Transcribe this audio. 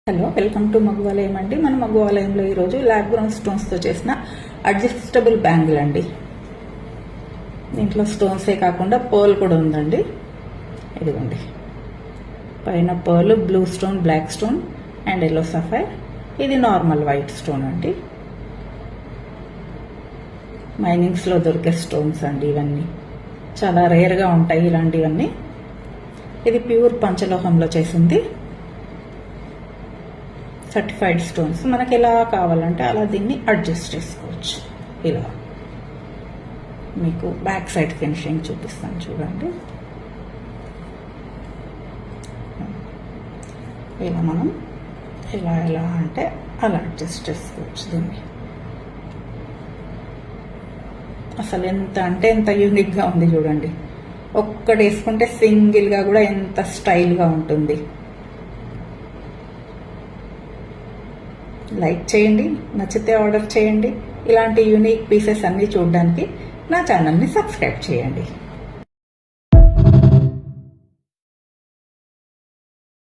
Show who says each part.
Speaker 1: Hello, welcome to మగువాలయం అండి. మన మగువాలయంలో ఈరోజు ల్యాబ్ గ్రౌండ్ స్టోన్స్తో చేసిన అడ్జస్టబుల్ బ్యాంగిల్ అండి. దీంట్లో స్టోన్సే కాకుండా పర్ల్ కూడా ఉందండి. ఇదిగోండి, పైన pearl, blue stone, black stone and yellow sapphire. ఇది నార్మల్ వైట్ స్టోన్ అండి. మైనింగ్స్లో దొరికే స్టోన్స్ అండి ఇవన్నీ. చాలా రేర్గా ఉంటాయి ఇలాంటివన్నీ. ఇది ప్యూర్ పంచలోహంలో చేసింది. Certified stones. మనకి ఎలా కావాలంటే అలా దీన్ని అడ్జస్ట్ చేసుకోవచ్చు. ఇలా మీకు బ్యాక్ సైడ్ ఫినిషింగ్ చూపిస్తాను చూడండి. ఇలా మనం ఎలా అంటే అలా అడ్జస్ట్ చేసుకోవచ్చు దీన్ని. అసలు ఎంత అంటే ఎంత యూనిక్గా ఉంది చూడండి. ఒక్కటి వేసుకుంటే సింగిల్గా కూడా ఎంత స్టైల్గా ఉంటుంది. లైక్ చేయండి, నచ్చితే ఆర్డర్ చేయండి. ఇలాంటి యూనిక్ పీసెస్ అన్నీ చూడడానికి నా ఛానల్ని సబ్స్క్రైబ్ చేయండి.